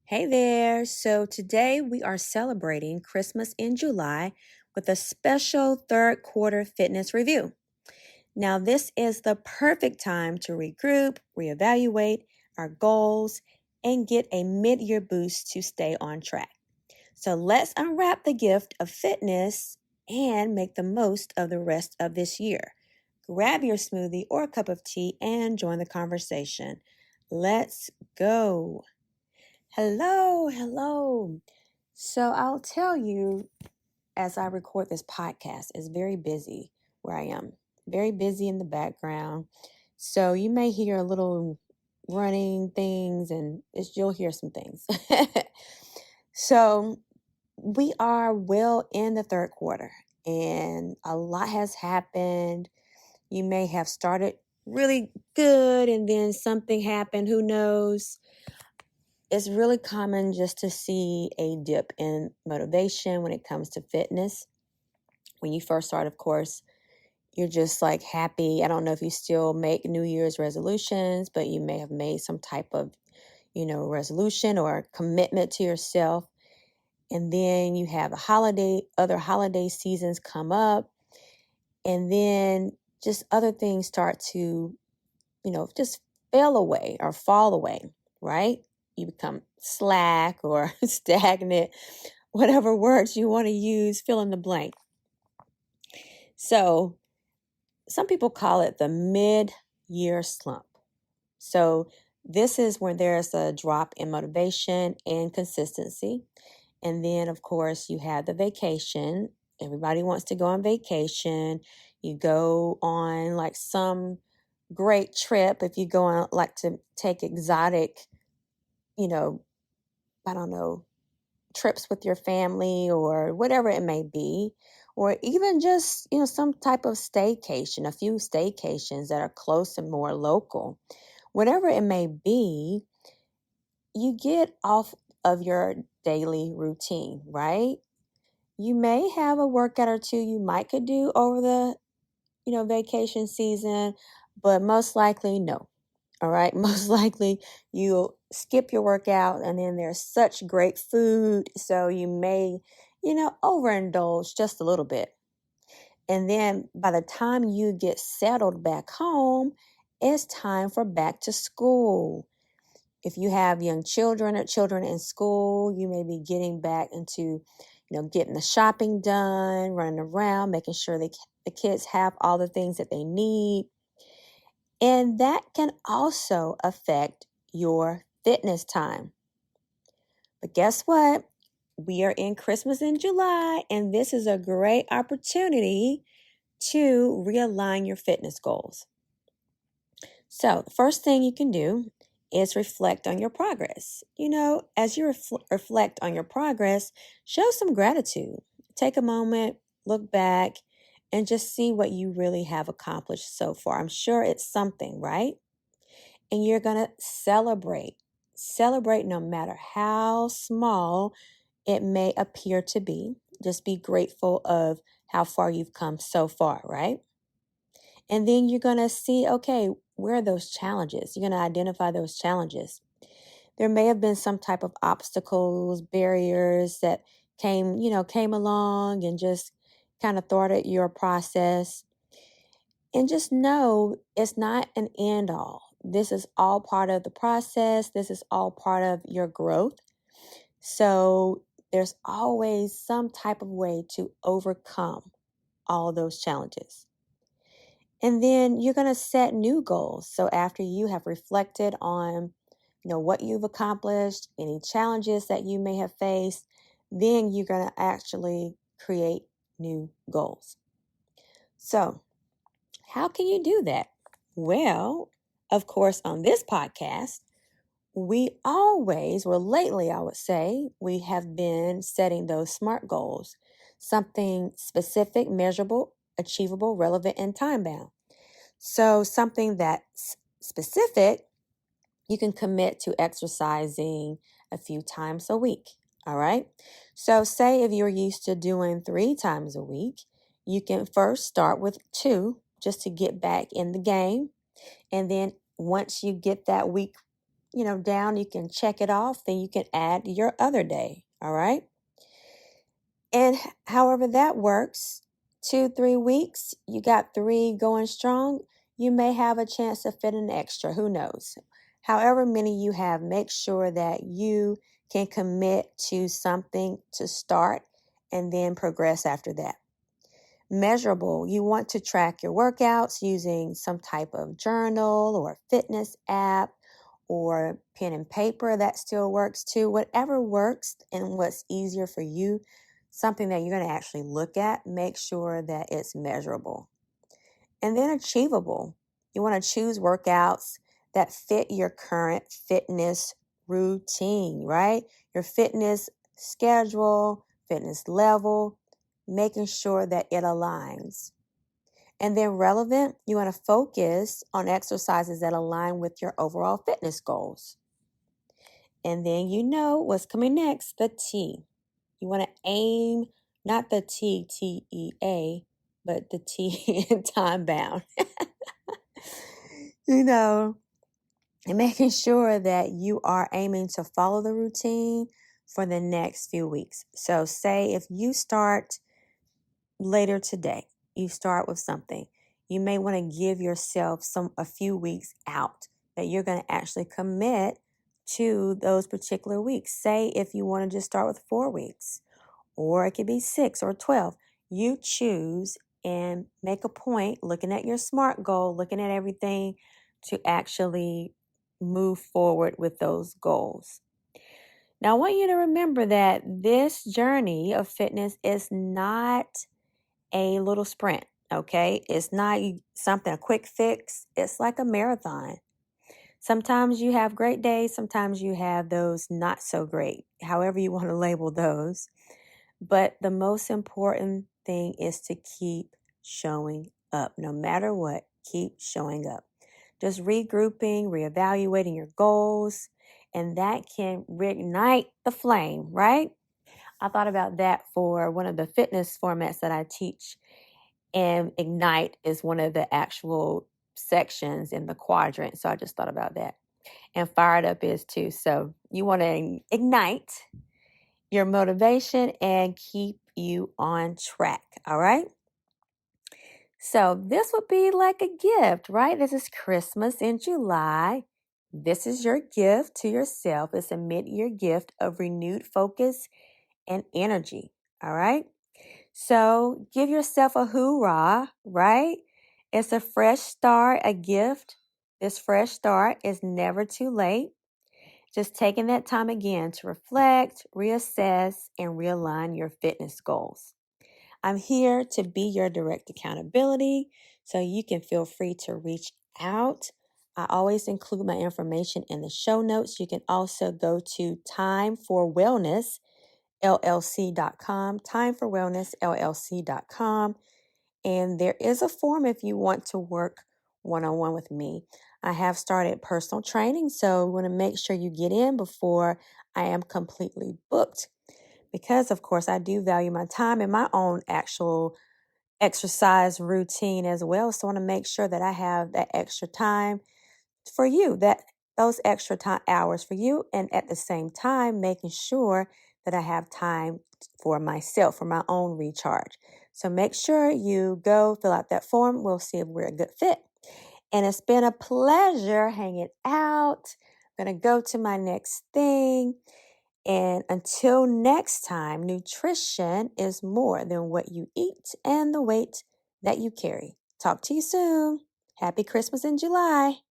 Hey there. So today we are celebrating Christmas in July with a special third quarter fitness review. Now, this is the perfect time to regroup, reevaluate our goals, and get a mid year boost to stay on track. So let's unwrap the gift of fitness and make the most of the rest of this year. Grab your smoothie or a cup of tea and join the conversation. Let's go. Hello. So I'll tell you, as I record this podcast, it's very busy where I am. Very busy in the background. So you may hear a little running things and you'll hear some things. So we are well in the third quarter and a lot has happened. You may have started really good and then something happened. Who knows? It's really common just to see a dip in motivation when it comes to fitness. When you first start, of course, you're just like happy. I don't know if you still make New Year's resolutions, but you may have made some type of, resolution or commitment to yourself. And then you have other holiday seasons come up. And then just other things start to, just fail away or fall away, right? You become slack or stagnant, whatever words you want to use, fill in the blank. So some people call it the mid-year slump. So this is when there's a drop in motivation and consistency. And then, of course, you have the vacation. Everybody wants to go on vacation. You go on like some great trip. If you go on like to take exotic, I don't know, trips with your family or whatever it may be, or even just, some type of staycation, a few staycations that are close and more local, whatever it may be, you get off of your daily routine, right? You may have a workout or two you might could do over the, vacation season, but most likely no. All right. Most likely you'll skip your workout and then there's such great food. So you may, overindulge just a little bit. And then by the time you get settled back home, it's time for back to school. If you have young children or children in school, you may be getting back into, getting the shopping done, running around, making sure the kids have all the things that they need. And that can also affect your fitness time. But guess what? We are in Christmas in July, and this is a great opportunity to realign your fitness goals. So the first thing you can do is reflect on your progress. As you reflect on your progress, show some gratitude. Take a moment, look back, and just see what you really have accomplished so far. I'm sure it's something, right? And you're going to celebrate. Celebrate no matter how small it may appear to be. Just be grateful of how far you've come so far, right? And then you're going to see, okay, where are those challenges? You're going to identify those challenges. There may have been some type of obstacles, barriers that came along and just kind of thwarted your process. And just know it's not an end all. This is all part of the process. This is all part of your growth. So there's always some type of way to overcome all those challenges. And then you're going to set new goals. So after you have reflected on, what you've accomplished, any challenges that you may have faced, then you're going to actually create new goals. So how can you do that? Well, of course, on this podcast, lately, I would say, we have been setting those SMART goals, something specific, measurable, achievable, relevant, and time-bound. So something that's specific, you can commit to exercising a few times a week, all right? So say if you're used to doing 3 times a week, you can first start with 2 just to get back in the game. And then once you get that week, down, you can check it off, then you can add your other day. All right. And however that works, 2, 3 weeks, you got 3 going strong, you may have a chance to fit an extra. Who knows? However many you have, make sure that you can commit to something to start and then progress after that. Measurable, you want to track your workouts using some type of journal or fitness app or pen and paper. That still works too. Whatever works and what's easier for you, something that you're going to actually look at, make sure that it's measurable. And then achievable. You want to choose workouts that fit your current fitness routine, right? Your fitness schedule, fitness level, making sure that it aligns. And then relevant, you want to focus on exercises that align with your overall fitness goals. And then you know what's coming next, the T. You want to aim, not the TTEA, but the T in time bound. And making sure that you are aiming to follow the routine for the next few weeks. So say if you start later today, you start with something, you may want to give yourself a few weeks out that you're going to actually commit to those particular weeks. Say if you want to just start with 4 weeks, or it could be 6 or 12. You choose and make a point, looking at your SMART goal, looking at everything to actually move forward with those goals. Now, I want you to remember that this journey of fitness is not a little sprint, okay? It's not something, a quick fix. It's like a marathon. Sometimes you have great days. Sometimes you have those not so great, however you want to label those. But the most important thing is to keep showing up. No matter what, keep showing up. Just regrouping, reevaluating your goals, and that can reignite the flame, right? I thought about that for one of the fitness formats that I teach, and Ignite is one of the actual sections in the quadrant. So I just thought about that. And Fired Up is too. So you want to ignite your motivation and keep you on track. All right. So this would be like a gift, right? This is Christmas in July. This is your gift to yourself. It's a mid-year gift of renewed focus and energy. All right. So give yourself a hoorah, right? It's a fresh start, a gift. This fresh start is never too late. Just taking that time again to reflect, reassess, and realign your fitness goals. I'm here to be your direct accountability, so you can feel free to reach out. I always include my information in the show notes. You can also go to timeforwellnessllc.com, timeforwellnessllc.com. And there is a form if you want to work one-on-one with me. I have started personal training, so we want to make sure you get in before I am completely booked. Because, of course, I do value my time and my own actual exercise routine as well. So I want to make sure that I have that extra time for you, that those extra time hours for you, and at the same time, making sure that I have time for myself, for my own recharge. So make sure you go fill out that form. We'll see if we're a good fit. And it's been a pleasure hanging out. I'm going to go to my next thing. And until next time, nutrition is more than what you eat and the weight that you carry. Talk to you soon. Happy Christmas in July.